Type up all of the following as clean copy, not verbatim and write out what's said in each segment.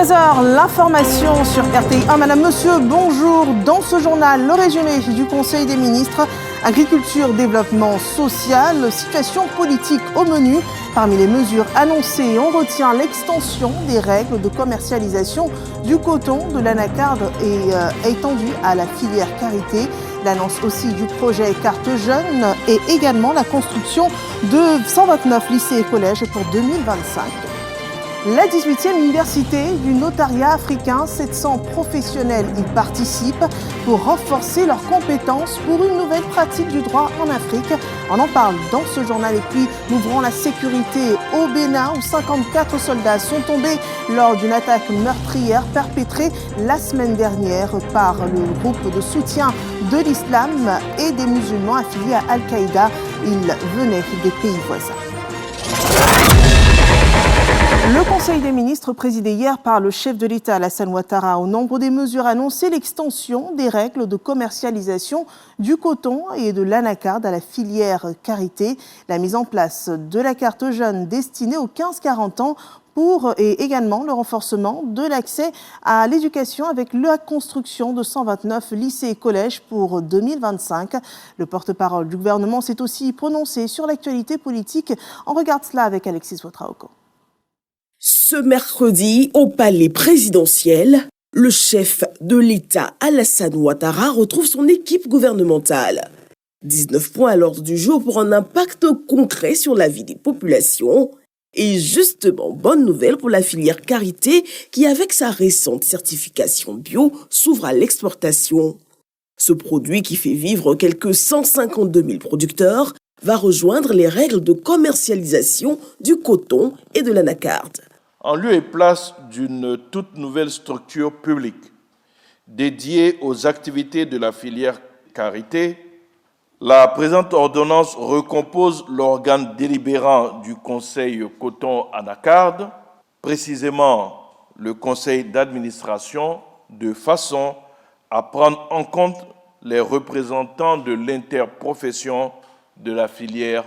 13h, l'information sur RTI1. Madame, monsieur, bonjour. Dans ce journal, le résumé du Conseil des ministres, agriculture, développement social, situation politique au menu. Parmi les mesures annoncées, on retient l'extension des règles de commercialisation du coton de l'anacarde et étendue à la filière karité. L'annonce aussi du projet Carte Jeune et également la construction de 129 lycées et collèges pour 2025. La 18e université du notariat africain, 700 professionnels y participent pour renforcer leurs compétences pour une nouvelle pratique du droit en Afrique. On en parle dans ce journal. Et puis, nous ouvrons la sécurité au Bénin où 54 soldats sont tombés lors d'une attaque meurtrière perpétrée la semaine dernière par le groupe de soutien de l'islam et des musulmans affiliés à Al-Qaïda. Ils venaient des pays voisins. Le Conseil des ministres, présidé hier par le chef de l'État, Alassane Ouattara, au nombre des mesures annoncées, l'extension des règles de commercialisation du coton et de l'anacarde à la filière karité, la mise en place de la carte jeune destinée aux 15-40 ans et également le renforcement de l'accès à l'éducation avec la construction de 129 lycées et collèges pour 2025. Le porte-parole du gouvernement s'est aussi prononcé sur l'actualité politique. On regarde cela avec Alexis Ouattara-Oko. Ce mercredi, au palais présidentiel, le chef de l'État, Alassane Ouattara, retrouve son équipe gouvernementale. 19 points à l'ordre du jour pour un impact concret sur la vie des populations. Et justement, bonne nouvelle pour la filière karité qui, avec sa récente certification bio, s'ouvre à l'exportation. Ce produit qui fait vivre quelques 152 000 producteurs va rejoindre les règles de commercialisation du coton et de l'anacarde. En lieu et place d'une toute nouvelle structure publique dédiée aux activités de la filière karité, la présente ordonnance recompose l'organe délibérant du Conseil coton-anacarde, précisément le Conseil d'administration, de façon à prendre en compte les représentants de l'interprofession de la filière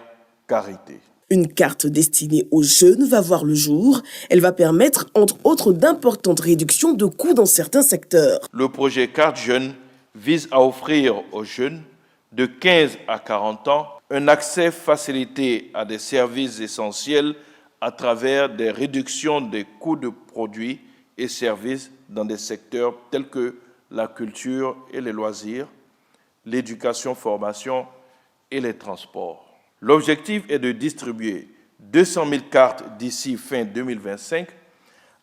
karité. Une carte destinée aux jeunes va voir le jour. Elle va permettre, entre autres, d'importantes réductions de coûts dans certains secteurs. Le projet Carte Jeune vise à offrir aux jeunes de 15 à 40 ans un accès facilité à des services essentiels à travers des réductions des coûts de produits et services dans des secteurs tels que la culture et les loisirs, l'éducation-formation et les transports. L'objectif est de distribuer 200 000 cartes d'ici fin 2025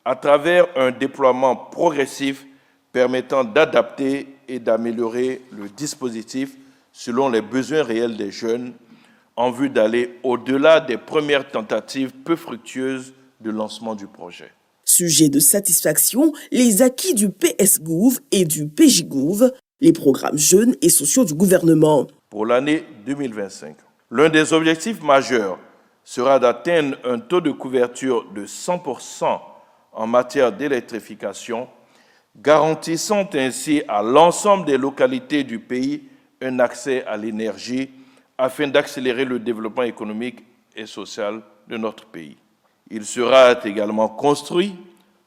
à travers un déploiement progressif permettant d'adapter et d'améliorer le dispositif selon les besoins réels des jeunes en vue d'aller au-delà des premières tentatives peu fructueuses de lancement du projet. Sujet de satisfaction, les acquis du PS-Gouv et du PJ-Gouv, les programmes jeunes et sociaux du gouvernement. Pour l'année 2025, l'un des objectifs majeurs sera d'atteindre un taux de couverture de 100% en matière d'électrification, garantissant ainsi à l'ensemble des localités du pays un accès à l'énergie afin d'accélérer le développement économique et social de notre pays. Il sera également construit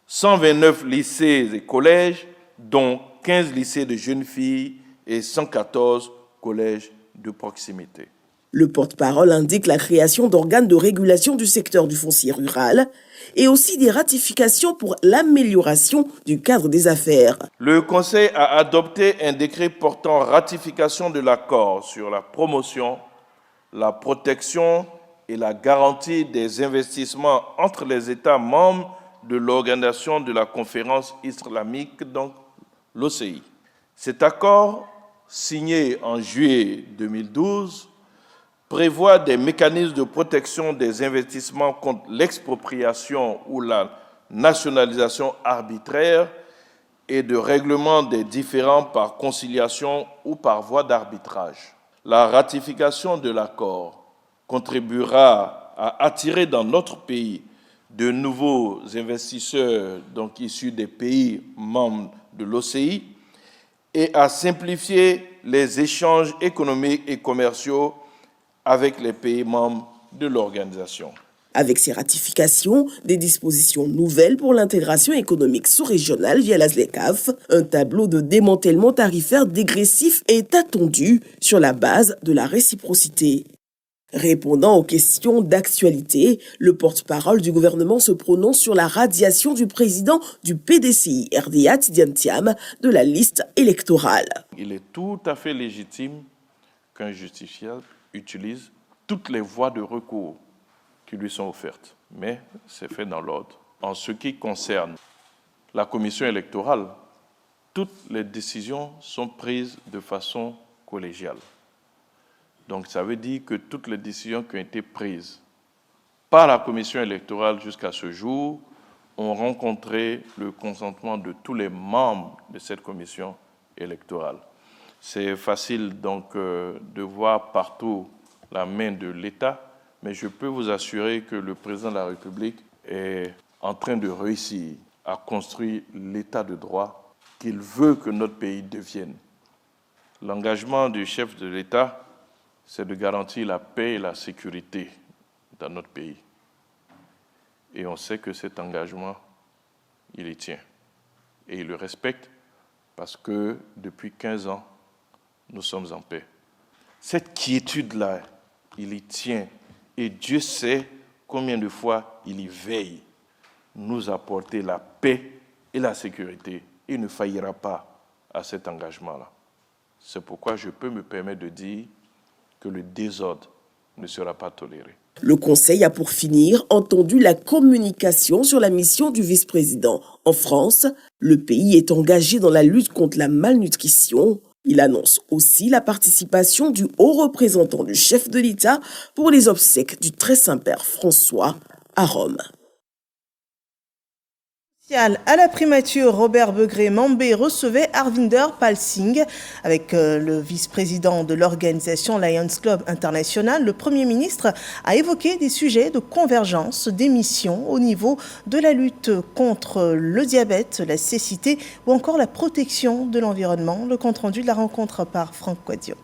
129 lycées et collèges, dont 15 lycées de jeunes filles et 114 collèges de proximité. Le porte-parole indique la création d'organes de régulation du secteur du foncier rural et aussi des ratifications pour l'amélioration du cadre des affaires. Le Conseil a adopté un décret portant ratification de l'accord sur la promotion, la protection et la garantie des investissements entre les États membres de l'Organisation de la Conférence islamique, donc l'OCI. Cet accord, signé en juillet 2012, prévoit des mécanismes de protection des investissements contre l'expropriation ou la nationalisation arbitraire et de règlement des différends par conciliation ou par voie d'arbitrage. La ratification de l'accord contribuera à attirer dans notre pays de nouveaux investisseurs donc issus des pays membres de l'OCI et à simplifier les échanges économiques et commerciaux avec les pays membres de l'organisation. Avec ces ratifications, des dispositions nouvelles pour l'intégration économique sous-régionale via la ZLECAf, un tableau de démantèlement tarifaire dégressif est attendu sur la base de la réciprocité. Répondant aux questions d'actualité, le porte-parole du gouvernement se prononce sur la radiation du président du PDCI, RDA Tidiane Thiam, de la liste électorale. Il est tout à fait légitime qu'un justiciable utilise toutes les voies de recours qui lui sont offertes. Mais c'est fait dans l'ordre. En ce qui concerne la commission électorale, toutes les décisions sont prises de façon collégiale. Donc ça veut dire que toutes les décisions qui ont été prises par la commission électorale jusqu'à ce jour ont rencontré le consentement de tous les membres de cette commission électorale. C'est facile donc de voir partout la main de l'État, mais je peux vous assurer que le président de la République est en train de réussir à construire l'État de droit qu'il veut que notre pays devienne. L'engagement du chef de l'État, c'est de garantir la paix et la sécurité dans notre pays. Et on sait que cet engagement, il y tient. Et il le respecte parce que depuis 15 ans, nous sommes en paix. Cette quiétude-là, il y tient. Et Dieu sait combien de fois il y veille, nous apporter la paix et la sécurité. Il ne faillira pas à cet engagement-là. C'est pourquoi je peux me permettre de dire que le désordre ne sera pas toléré. Le Conseil a pour finir entendu la communication sur la mission du vice-président. En France, le pays est engagé dans la lutte contre la malnutrition. Il annonce aussi la participation du haut représentant du chef de l'État pour les obsèques du très Saint-Père François à Rome. À la primature, Robert Begré-Mambé recevait Harvinder Pal Singh. Avec le vice-président de l'organisation Lions Club International, le Premier ministre a évoqué des sujets de convergence, d'émissions au niveau de la lutte contre le diabète, la cécité ou encore la protection de l'environnement. Le compte-rendu de la rencontre par Franck Quadio.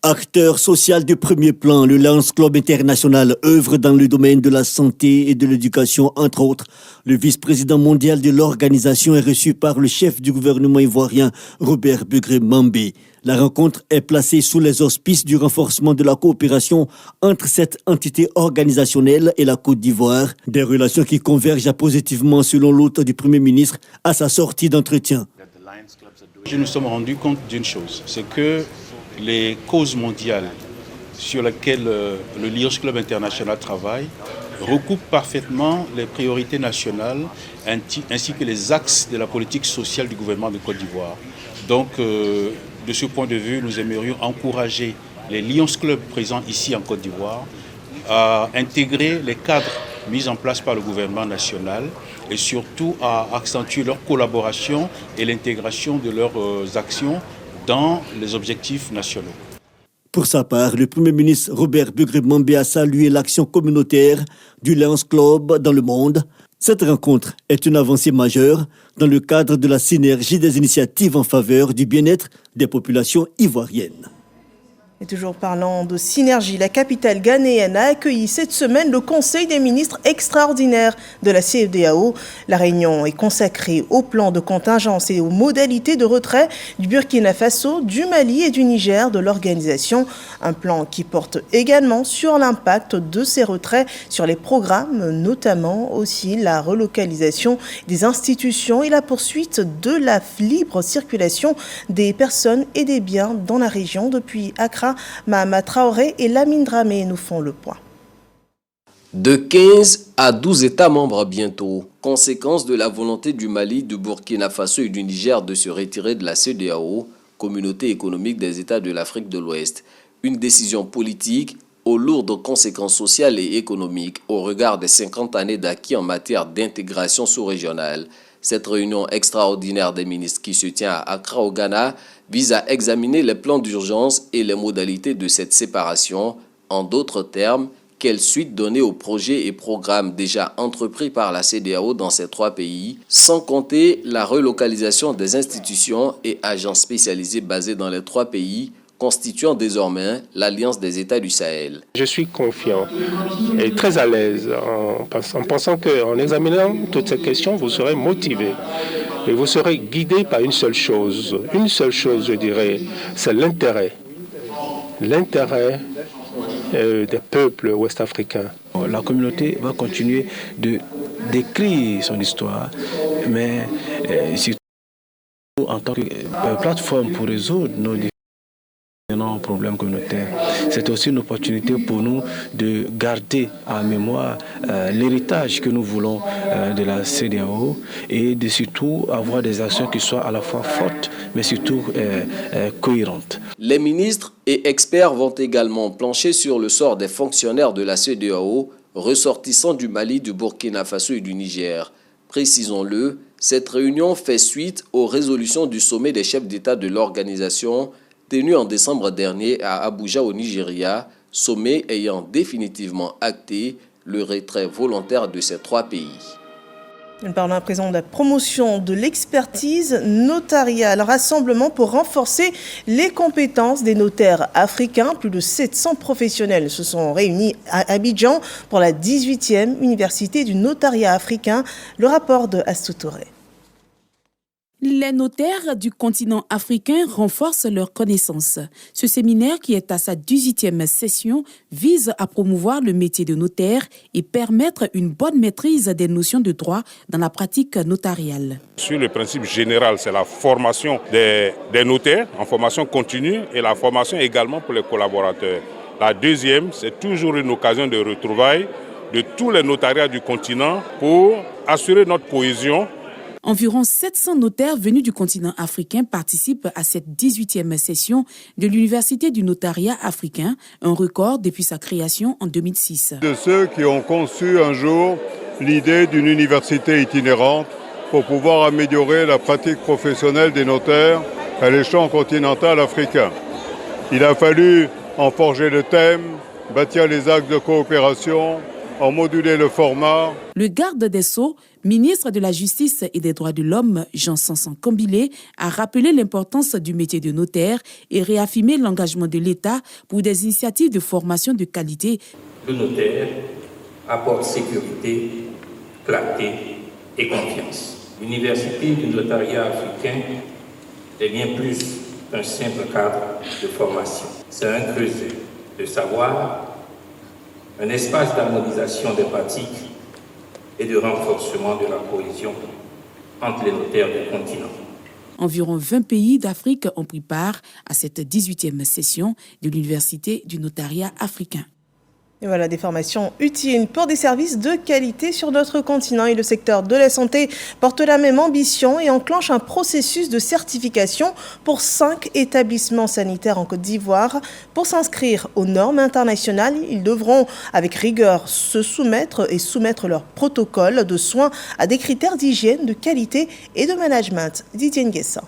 Acteur social de premier plan, le Lions Club International œuvre dans le domaine de la santé et de l'éducation, entre autres. Le vice-président mondial de l'organisation est reçu par le chef du gouvernement ivoirien, Robert Begré-Mambé. La rencontre est placée sous les auspices du renforcement de la coopération entre cette entité organisationnelle et la Côte d'Ivoire, des relations qui convergent positivement selon l'hôte du Premier ministre à sa sortie d'entretien. Nous nous sommes rendus compte d'une chose, c'est que les causes mondiales sur lesquelles le Lions Club International travaille recoupent parfaitement les priorités nationales ainsi que les axes de la politique sociale du gouvernement de Côte d'Ivoire. Donc, de ce point de vue, nous aimerions encourager les Lions Club présents ici en Côte d'Ivoire à intégrer les cadres mis en place par le gouvernement national et surtout à accentuer leur collaboration et l'intégration de leurs actions dans les objectifs nationaux. Pour sa part, le Premier ministre Robert Begré-Mambé a salué l'action communautaire du Lions Club dans le monde. Cette rencontre est une avancée majeure dans le cadre de la synergie des initiatives en faveur du bien-être des populations ivoiriennes. Et toujours parlant de synergie, la capitale ghanéenne a accueilli cette semaine le Conseil des ministres extraordinaire de la CEDEAO. La réunion est consacrée au plan de contingence et aux modalités de retrait du Burkina Faso, du Mali et du Niger de l'organisation. Un plan qui porte également sur l'impact de ces retraits sur les programmes, notamment aussi la relocalisation des institutions et la poursuite de la libre circulation des personnes et des biens dans la région. Depuis Accra, Mahama Traoré et Lamine Dramé nous font le point. De 15 à 12 États membres bientôt, conséquence de la volonté du Mali, du Burkina Faso et du Niger de se retirer de la CEDEAO, Communauté économique des États de l'Afrique de l'Ouest. Une décision politique aux lourdes conséquences sociales et économiques au regard des 50 années d'acquis en matière d'intégration sous-régionale. Cette réunion extraordinaire des ministres qui se tient à Accra au Ghana vise à examiner les plans d'urgence et les modalités de cette séparation. En d'autres termes, quelle suite donner aux projets et programmes déjà entrepris par la CEDEAO dans ces trois pays, sans compter la relocalisation des institutions et agences spécialisées basées dans les trois pays, constituant désormais l'Alliance des États du Sahel. Je suis confiant et très à l'aise en pensant qu'en examinant toutes ces questions, vous serez motivé et vous serez guidé par une seule chose, je dirais, c'est l'intérêt des peuples ouest-africains. La communauté va continuer d'écrire son histoire, mais surtout en tant que plateforme pour résoudre nos problèmes communautaires. C'est aussi une opportunité pour nous de garder en mémoire l'héritage que nous voulons de la CEDEAO et de surtout avoir des actions qui soient à la fois fortes mais surtout cohérentes. Les ministres et experts vont également plancher sur le sort des fonctionnaires de la CEDEAO ressortissants du Mali, du Burkina Faso et du Niger. Précisons-le, cette réunion fait suite aux résolutions du sommet des chefs d'État de l'organisation tenu en décembre dernier à Abuja au Nigeria, sommet ayant définitivement acté le retrait volontaire de ces 3 pays. Nous parlons à présent de la promotion de l'expertise notariale, rassemblement pour renforcer les compétences des notaires africains. Plus de 700 professionnels se sont réunis à Abidjan pour la 18e université du notariat africain. Le rapport de Astou Touré. Les notaires du continent africain renforcent leurs connaissances. Ce séminaire, qui est à sa 18e session, vise à promouvoir le métier de notaire et permettre une bonne maîtrise des notions de droit dans la pratique notariale. Sur le principe général, c'est la formation des notaires en formation continue et la formation également pour les collaborateurs. La deuxième, c'est toujours une occasion de retrouvailles de tous les notariats du continent pour assurer notre cohésion. Environ 700 notaires venus du continent africain participent à cette 18e session de l'Université du notariat africain, un record depuis sa création en 2006. De ceux qui ont conçu un jour l'idée d'une université itinérante pour pouvoir améliorer la pratique professionnelle des notaires à l'échelon continental africain. Il a fallu en forger le thème, bâtir les axes de coopération, en moduler le format. Le garde des Sceaux, ministre de la Justice et des Droits de l'Homme, Jean Sanson Kambilé, a rappelé l'importance du métier de notaire et réaffirmé l'engagement de l'État pour des initiatives de formation de qualité. Le notaire apporte sécurité, clarté et confiance. L'Université du notariat africain est bien plus qu'un simple cadre de formation. C'est un creuset de savoir, un espace d'harmonisation des pratiques et de renforcement de la cohésion entre les notaires du continent. Environ 20 pays d'Afrique ont pris part à cette 18e session de l'Université du notariat africain. Et voilà des formations utiles pour des services de qualité sur notre continent. Et le secteur de la santé porte la même ambition et enclenche un processus de certification pour 5 établissements sanitaires en Côte d'Ivoire. Pour s'inscrire aux normes internationales, ils devront avec rigueur se soumettre leur protocole de soins à des critères d'hygiène, de qualité et de management. Didier Nguessa.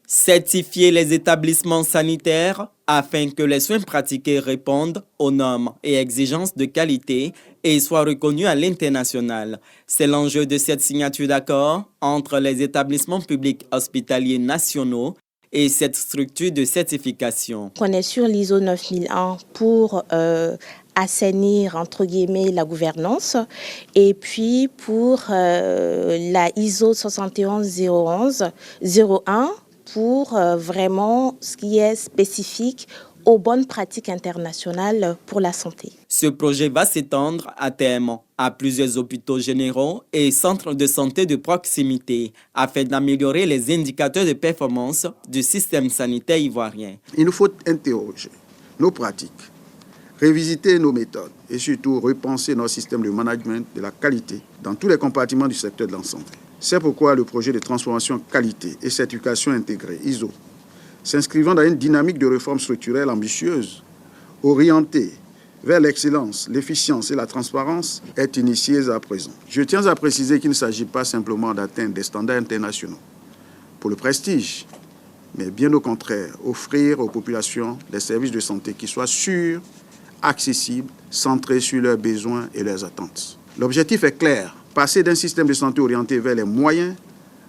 Certifier les établissements sanitaires afin que les soins pratiqués répondent aux normes et exigences de qualité et soient reconnus à l'international. C'est l'enjeu de cette signature d'accord entre les établissements publics hospitaliers nationaux et cette structure de certification. On est sur l'ISO 9001 pour assainir, entre guillemets, la gouvernance, et puis pour la ISO 71001 pour vraiment ce qui est spécifique aux bonnes pratiques internationales pour la santé. Ce projet va s'étendre à terme à plusieurs hôpitaux généraux et centres de santé de proximité afin d'améliorer les indicateurs de performance du système sanitaire ivoirien. Il nous faut interroger nos pratiques, révisiter nos méthodes et surtout repenser notre système de management de la qualité dans tous les compartiments du secteur de la santé. C'est pourquoi le projet de transformation qualité et certification intégrée, ISO, s'inscrivant dans une dynamique de réforme structurelle ambitieuse, orientée vers l'excellence, l'efficience et la transparence, est initié à présent. Je tiens à préciser qu'il ne s'agit pas simplement d'atteindre des standards internationaux pour le prestige, mais bien au contraire, offrir aux populations des services de santé qui soient sûrs, accessibles, centrés sur leurs besoins et leurs attentes. L'objectif est clair, passer d'un système de santé orienté vers les moyens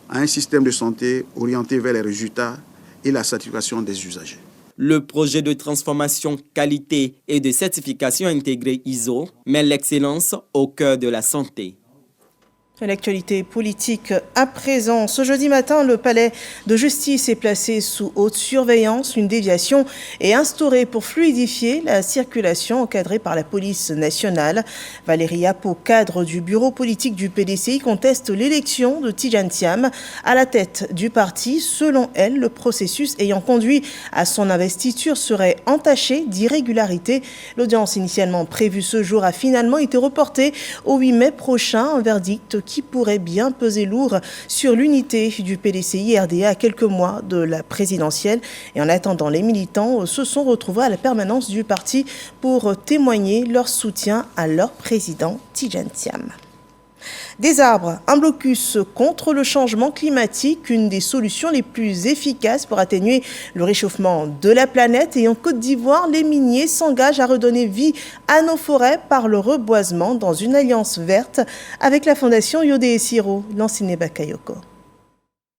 à un système de santé orienté vers les résultats et la satisfaction des usagers. Le projet de transformation qualité et de certification intégrée ISO met l'excellence au cœur de la santé. L'actualité politique à présent. Ce jeudi matin, le palais de justice est placé sous haute surveillance. Une déviation est instaurée pour fluidifier la circulation encadrée par la police nationale. Valérie Apo, cadre du bureau politique du PDCI, conteste l'élection de Tidjane Thiam à la tête du parti. Selon elle, le processus ayant conduit à son investiture serait entaché d'irrégularités. L'audience initialement prévue ce jour a finalement été reportée au 8 mai prochain. Un verdict qui pourrait bien peser lourd sur l'unité du PDCI RDA à quelques mois de la présidentielle. Et en attendant, les militants se sont retrouvés à la permanence du parti pour témoigner leur soutien à leur président Tidjane Thiam. Des arbres, un blocus contre le changement climatique, une des solutions les plus efficaces pour atténuer le réchauffement de la planète. Et en Côte d'Ivoire, les miniers s'engagent à redonner vie à nos forêts par le reboisement dans une alliance verte avec la fondation Yodé Siro, Lanciné Bakayoko.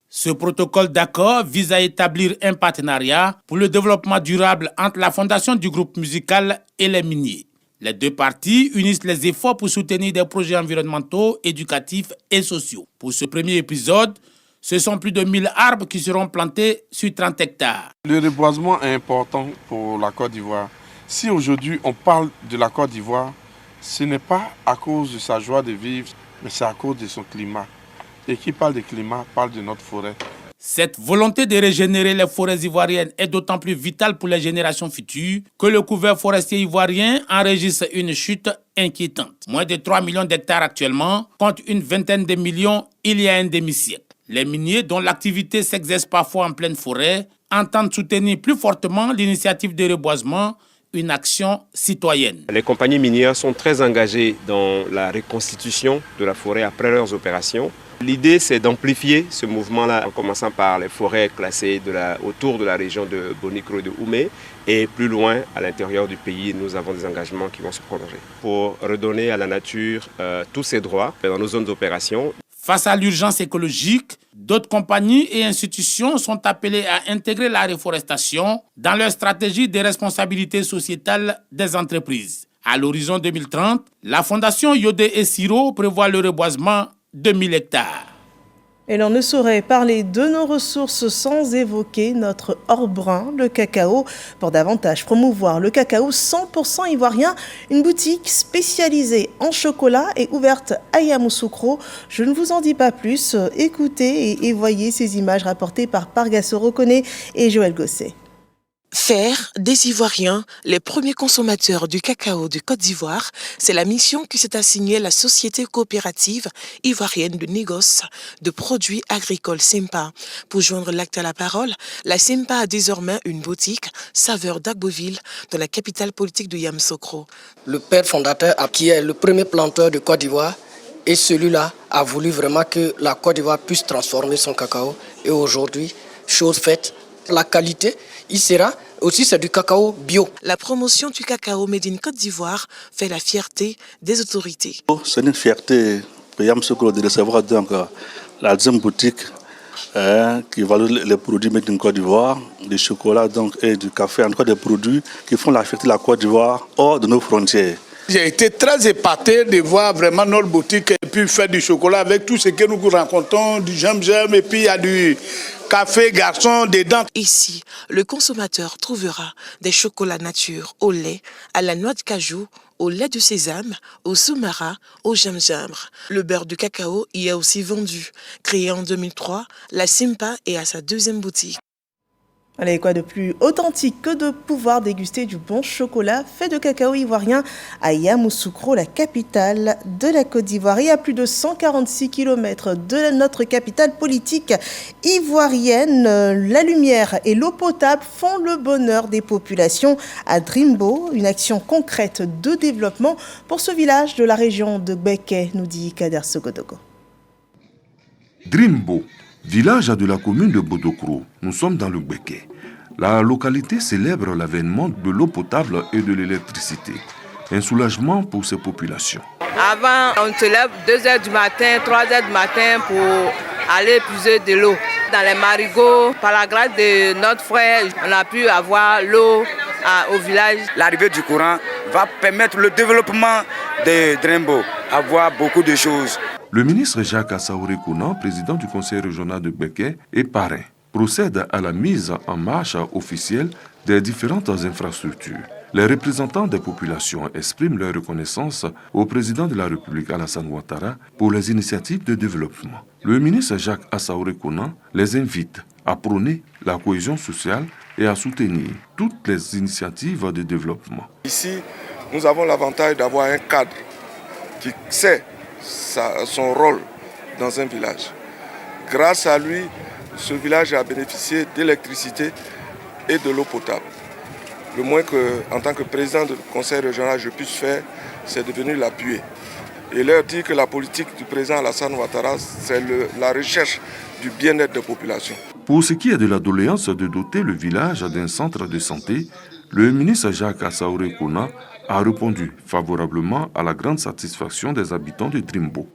Ce protocole d'accord vise à établir un partenariat pour le développement durable entre la fondation du groupe musical et les miniers. Les deux parties unissent les efforts pour soutenir des projets environnementaux, éducatifs et sociaux. Pour ce premier épisode, ce sont plus de 1000 arbres qui seront plantés sur 30 hectares. Le reboisement est important pour la Côte d'Ivoire. Si aujourd'hui on parle de la Côte d'Ivoire, ce n'est pas à cause de sa joie de vivre, mais c'est à cause de son climat. Et qui parle de climat parle de notre forêt. Cette volonté de régénérer les forêts ivoiriennes est d'autant plus vitale pour les générations futures que le couvert forestier ivoirien enregistre une chute inquiétante. Moins de 3 millions d'hectares actuellement, contre une vingtaine de millions il y a un demi-siècle. Les miniers, dont l'activité s'exerce parfois en pleine forêt, entendent soutenir plus fortement l'initiative de reboisement, une action citoyenne. Les compagnies minières sont très engagées dans la reconstitution de la forêt après leurs opérations. L'idée, c'est d'amplifier ce mouvement-là en commençant par les forêts classées autour de la région de Bonikro et de Oumé. Et plus loin, à l'intérieur du pays, nous avons des engagements qui vont se prolonger pour redonner à la nature tous ses droits dans nos zones d'opération. Face à l'urgence écologique, d'autres compagnies et institutions sont appelées à intégrer la reforestation dans leur stratégie de responsabilité sociétale des entreprises. À l'horizon 2030, la fondation Yodé Siro prévoit le reboisement de 1000 hectares. Et l'on ne saurait parler de nos ressources sans évoquer notre or brun, le cacao. Pour davantage promouvoir le cacao 100% ivoirien, une boutique spécialisée en chocolat est ouverte à Yamoussoukro. Je ne vous en dis pas plus. Écoutez et voyez ces images rapportées par Pargasso Rokone et Joël Gosset. Faire des Ivoiriens les premiers consommateurs du cacao de Côte d'Ivoire, c'est la mission qui s'est assignée la société coopérative ivoirienne de négoce de produits agricoles SIMPA. Pour joindre l'acte à la parole, la SIMPA a désormais une boutique Saveur d'Agboville dans la capitale politique de Yamoussoukro. Le père fondateur, qui est le premier planteur de Côte d'Ivoire, et celui-là a voulu vraiment que la Côte d'Ivoire puisse transformer son cacao. Et aujourd'hui, chose faite, la qualité, il sera aussi, c'est du cacao bio. La promotion du cacao made in Côte d'Ivoire fait la fierté des autorités. C'est une fierté pour Yamoussoukro de recevoir donc la deuxième boutique qui valorise les produits made in Côte d'Ivoire, du chocolat donc, et du café, en tout cas des produits qui font la fierté de la Côte d'Ivoire hors de nos frontières. J'ai été très épaté de voir vraiment notre boutique et puis faire du chocolat avec tout ce que nous rencontrons, du jam-jam et puis il y a du café garçon dedans. Ici, le consommateur trouvera des chocolats nature au lait, à la noix de cajou, au lait de sésame, au soumara, au gingembre. Le beurre de cacao y est aussi vendu. Créé en 2003, la SIMPA est à sa deuxième boutique. Allez, quoi de plus authentique que de pouvoir déguster du bon chocolat fait de cacao ivoirien à Yamoussoukro, la capitale de la Côte d'Ivoire. Et à plus de 146 km de notre capitale politique ivoirienne, la lumière et l'eau potable font le bonheur des populations à Drimbo. Une action concrète de développement pour ce village de la région de Gbeke, nous dit Kader Sogodogo. Drimbo, village de la commune de Bodokro, nous sommes dans le Gbeke. La localité célèbre l'avènement de l'eau potable et de l'électricité. Un soulagement pour ces populations. Avant, on se lève 2h du matin, 3h du matin pour aller puiser de l'eau. Dans les marigots, par la grâce de notre frère, on a pu avoir l'eau au village. L'arrivée du courant va permettre le développement de Drembo, avoir beaucoup de choses. Le ministre Jacques Assaouré Kounan, président du conseil régional de Beké et parrain, procède à la mise en marche officielle des différentes infrastructures. Les représentants des populations expriment leur reconnaissance au président de la République Alassane Ouattara pour les initiatives de développement. Le ministre Jacques Assaouré Kounan les invite à prôner la cohésion sociale et à soutenir toutes les initiatives de développement. Ici, nous avons l'avantage d'avoir un cadre qui sait son rôle dans un village. Grâce à lui, ce village a bénéficié d'électricité et de l'eau potable. Le moins qu'en tant que président du conseil régional, je puisse faire, c'est de venir l'appuyer. Et leur dire que la politique du président Alassane Ouattara, c'est la recherche du bien-être des populations. Pour ce qui est de la doléance de doter le village d'un centre de santé, le ministre Jacques Assaouré Kounan a répondu favorablement à la grande satisfaction des habitants de Drembo.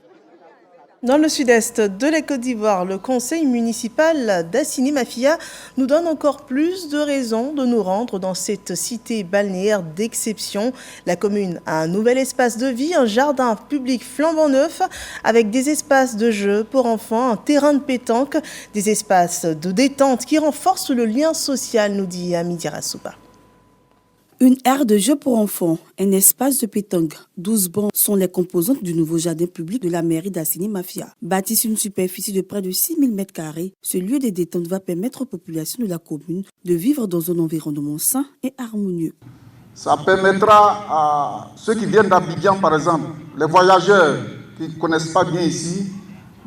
Dans le sud-est de la Côte d'Ivoire, le conseil municipal d'Assini-Mafia nous donne encore plus de raisons de nous rendre dans cette cité balnéaire d'exception. La commune a un nouvel espace de vie, un jardin public flambant neuf avec des espaces de jeux pour enfants, un terrain de pétanque, des espaces de détente qui renforcent le lien social, nous dit Amidi Rassouba. Une aire de jeu pour enfants, un espace de pétanque, 12 bancs sont les composantes du nouveau jardin public de la mairie d'Assini-Mafia. Bâti sur une superficie de près de 6000 m², ce lieu de détente va permettre aux populations de la commune de vivre dans un environnement sain et harmonieux. Ça permettra à ceux qui viennent d'Abidjan, par exemple, les voyageurs qui ne connaissent pas bien ici,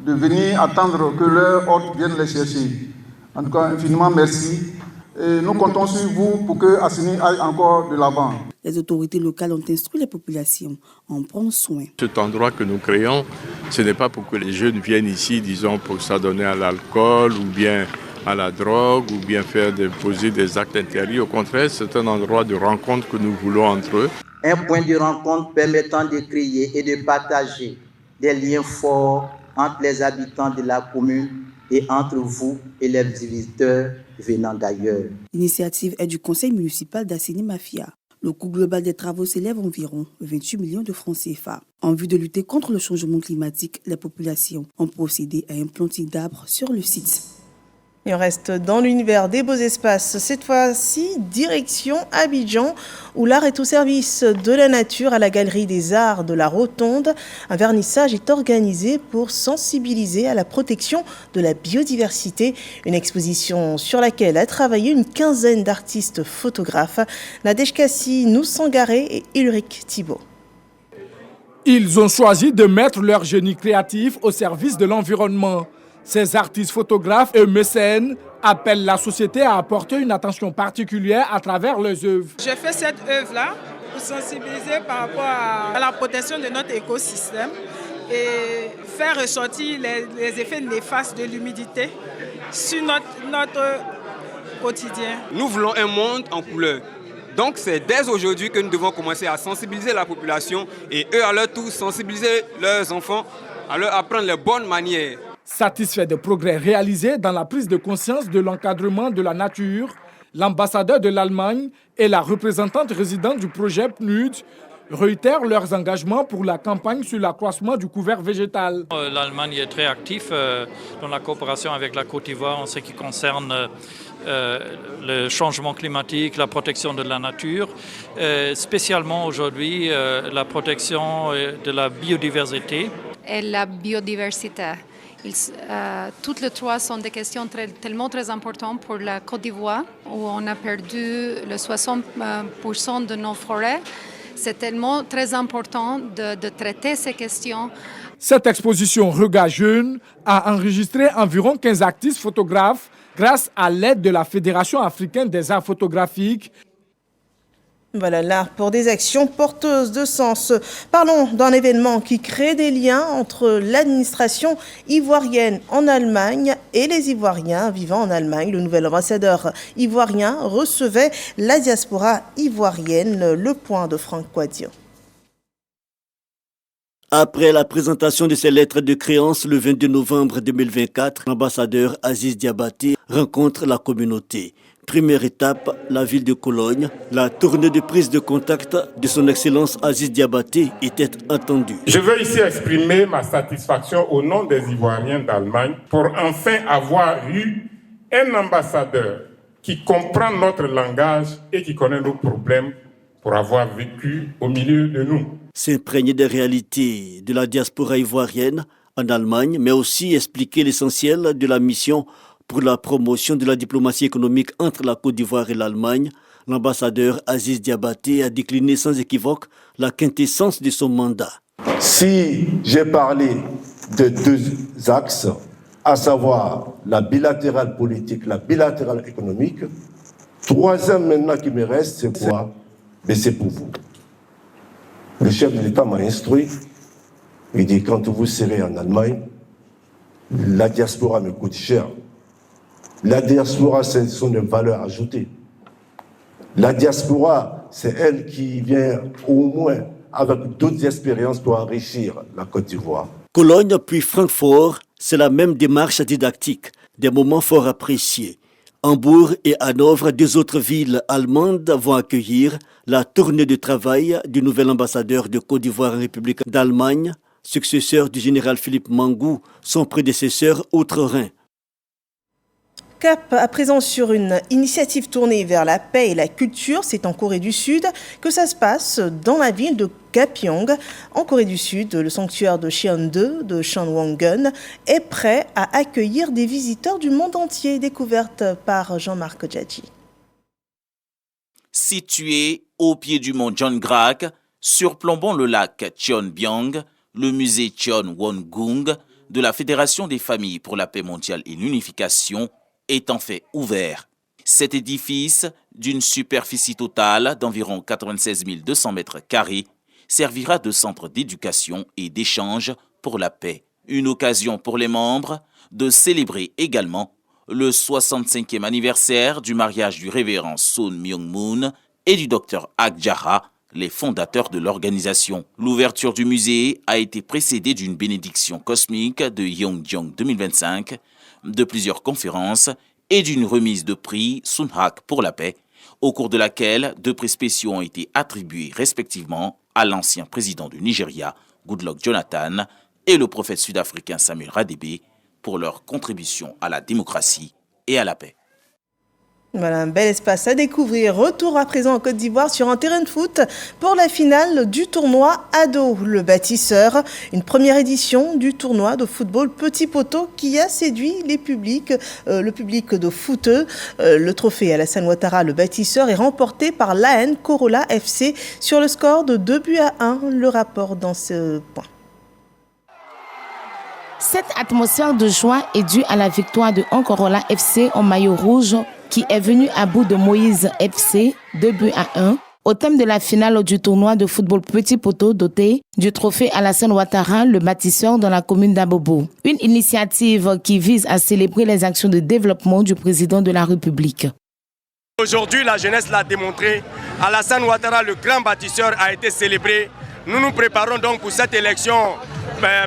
de venir attendre que leur hôte vienne les chercher. En tout cas, infiniment merci. Et nous comptons sur vous pour que Assini aille encore de l'avant. Les autorités locales ont instruit les populations à en prendre soin. Cet endroit que nous créons, ce n'est pas pour que les jeunes viennent ici, disons, pour s'adonner à l'alcool ou bien à la drogue ou bien poser des actes interdits. Au contraire, c'est un endroit de rencontre que nous voulons entre eux. Un point de rencontre permettant de créer et de partager des liens forts entre les habitants de la commune et entre vous et les visiteurs venant d'ailleurs. L'initiative est du conseil municipal d'Assini-Mafia. Le coût global des travaux s'élève à environ 28 millions de francs CFA. En vue de lutter contre le changement climatique, les populations ont procédé à un planting d'arbres sur le site. Et on reste dans l'univers des beaux espaces. Cette fois-ci, direction Abidjan, où l'art est au service de la nature à la Galerie des Arts de la Rotonde. Un vernissage est organisé pour sensibiliser à la protection de la biodiversité. Une exposition sur laquelle a travaillé une quinzaine d'artistes photographes. Nadège Kassi, Noussangaré et Ulrich Thibault. Ils ont choisi de mettre leur génie créatif au service de l'environnement. Ces artistes photographes et mécènes appellent la société à apporter une attention particulière à travers leurs œuvres. J'ai fait cette œuvre-là pour sensibiliser par rapport à la protection de notre écosystème et faire ressortir les effets néfastes de l'humidité sur notre quotidien. Nous voulons un monde en couleur. Donc c'est dès aujourd'hui que nous devons commencer à sensibiliser la population et eux à leur tour sensibiliser leurs enfants, à leur apprendre les bonnes manières. Satisfait des progrès réalisés dans la prise de conscience de l'encadrement de la nature, l'ambassadeur de l'Allemagne et la représentante résidente du projet PNUD réitèrent leurs engagements pour la campagne sur l'accroissement du couvert végétal. L'Allemagne est très active dans la coopération avec la Côte d'Ivoire en ce qui concerne le changement climatique, la protection de la nature, spécialement aujourd'hui la protection de la biodiversité. Et la biodiversité. Toutes les trois sont des questions tellement très importantes pour la Côte d'Ivoire, où on a perdu le 60% de nos forêts. C'est tellement très important de traiter ces questions. Cette exposition Regard Jeune a enregistré environ 15 artistes photographes grâce à l'aide de la Fédération africaine des arts photographiques. Voilà l'art pour des actions porteuses de sens. Parlons d'un événement qui crée des liens entre l'administration ivoirienne en Allemagne et les Ivoiriens vivant en Allemagne. Le nouvel ambassadeur ivoirien recevait la diaspora ivoirienne. Le point de Franck Quadio. Après la présentation de ses lettres de créance le 22 novembre 2024, l'ambassadeur Aziz Diabaté rencontre la communauté. Première étape, la ville de Cologne. La tournée de prise de contact de son Excellence Aziz Diabaté était attendue. Je veux ici exprimer ma satisfaction au nom des Ivoiriens d'Allemagne pour enfin avoir eu un ambassadeur qui comprend notre langage et qui connaît nos problèmes pour avoir vécu au milieu de nous. S'imprégner des réalités de la diaspora ivoirienne en Allemagne, mais aussi expliquer l'essentiel de la mission pour la promotion de la diplomatie économique entre la Côte d'Ivoire et l'Allemagne, l'ambassadeur Aziz Diabaté a décliné sans équivoque la quintessence de son mandat. Si j'ai parlé de deux axes, à savoir la bilatérale politique, la bilatérale économique, troisième maintenant qui me reste, c'est quoi? Mais c'est pour vous. Le chef de l'État m'a instruit, il dit quand vous serez en Allemagne, la diaspora me coûte cher. La diaspora, ce sont des valeurs ajoutées. La diaspora, c'est elle qui vient au moins avec d'autres expériences pour enrichir la Côte d'Ivoire. Cologne puis Francfort, c'est la même démarche didactique, des moments fort appréciés. Hambourg et Hanovre, deux autres villes allemandes, vont accueillir la tournée de travail du nouvel ambassadeur de Côte d'Ivoire en République d'Allemagne, successeur du général Philippe Mangou, son prédécesseur outre-Rhin. Cap à présent sur une initiative tournée vers la paix et la culture. C'est en Corée du Sud que ça se passe dans la ville de Gapyeong. En Corée du Sud, le sanctuaire de Cheon-do de Cheonwon-gun est prêt à accueillir des visiteurs du monde entier. Découverte par Jean-Marc Djadji. Situé au pied du mont Jeongraek, surplombant le lac Cheonbyong, le musée Cheonwon-gung de la Fédération des familles pour la paix mondiale et l'unification est en fait ouvert. Cet édifice, d'une superficie totale d'environ 96 200 mètres carrés, servira de centre d'éducation et d'échange pour la paix. Une occasion pour les membres de célébrer également le 65e anniversaire du mariage du révérend Son Myung-moon et du docteur Ak Ja-ha, les fondateurs de l'organisation. L'ouverture du musée a été précédée d'une bénédiction cosmique de Yongjong 2025, de plusieurs conférences et d'une remise de prix Sunhak pour la paix, au cours de laquelle 2 prix spéciaux ont été attribués respectivement à l'ancien président du Nigeria, Goodluck Jonathan, et le prophète sud-africain Samuel Radebe pour leur contribution à la démocratie et à la paix. Voilà un bel espace à découvrir. Retour à présent en Côte d'Ivoire sur un terrain de foot pour la finale du tournoi Ado, le bâtisseur. Une première édition du tournoi de football Petit Poteau qui a séduit le public de footeux. Le trophée Alassane Ouattara, le bâtisseur, est remporté par l'AN Corolla FC sur le score de 2-1. Le rapport dans ce point. Cette atmosphère de joie est due à la victoire de Corolla FC en maillot rouge qui est venu à bout de Moïse FC 2-1 au thème de la finale du tournoi de football Petit Poteau doté du trophée Alassane Ouattara, le bâtisseur dans la commune d'Abobo. Une initiative qui vise à célébrer les actions de développement du président de la République. Aujourd'hui, la jeunesse l'a démontré. Alassane Ouattara, le grand bâtisseur, a été célébré. Nous nous préparons donc pour cette élection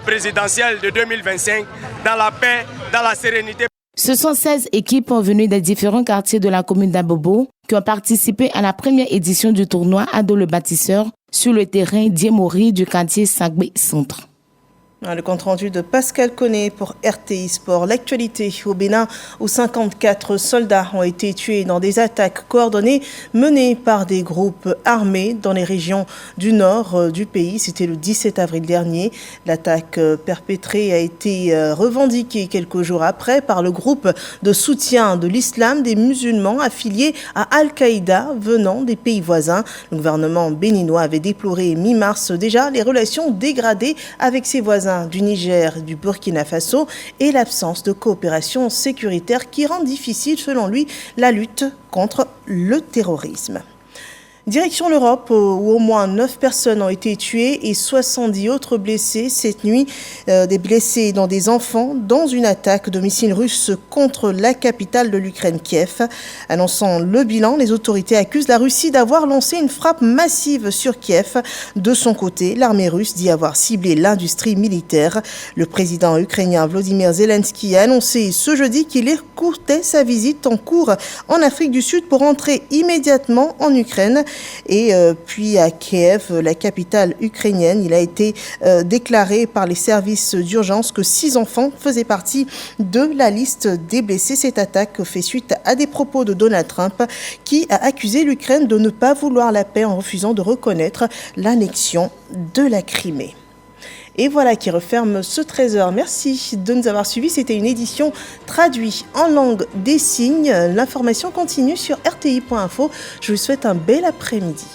présidentielle de 2025 dans la paix, dans la sérénité. Ce sont 16 équipes venues des différents quartiers de la commune d'Abobo qui ont participé à la première édition du tournoi Ado le bâtisseur sur le terrain d'Iemori du quartier Sagbé Centre. Le compte-rendu de Pascal Koné pour RTI Sport. L'actualité au Bénin, où 54 soldats ont été tués dans des attaques coordonnées menées par des groupes armés dans les régions du nord du pays. C'était le 17 avril dernier. L'attaque perpétrée a été revendiquée quelques jours après par le groupe de soutien de l'islam des musulmans affiliés à Al-Qaïda venant des pays voisins. Le gouvernement béninois avait déploré mi-mars déjà les relations dégradées avec ses voisins du Niger, du Burkina Faso et l'absence de coopération sécuritaire qui rend difficile, selon lui, la lutte contre le terrorisme. Direction l'Europe, où au moins 9 personnes ont été tuées et 70 autres blessés cette nuit. Des blessés dont des enfants dans une attaque de missiles russes contre la capitale de l'Ukraine, Kiev. Annonçant le bilan, les autorités accusent la Russie d'avoir lancé une frappe massive sur Kiev. De son côté, l'armée russe dit avoir ciblé l'industrie militaire. Le président ukrainien Volodymyr Zelensky a annoncé ce jeudi qu'il écourtait sa visite en cours en Afrique du Sud pour entrer immédiatement en Ukraine. Et puis à Kiev, la capitale ukrainienne, il a été déclaré par les services d'urgence que 6 enfants faisaient partie de la liste des blessés. Cette attaque fait suite à des propos de Donald Trump qui a accusé l'Ukraine de ne pas vouloir la paix en refusant de reconnaître l'annexion de la Crimée. Et voilà qui referme ce 13h. Merci de nous avoir suivis. C'était une édition traduite en langue des signes. L'information continue sur rti.info. Je vous souhaite un bel après-midi.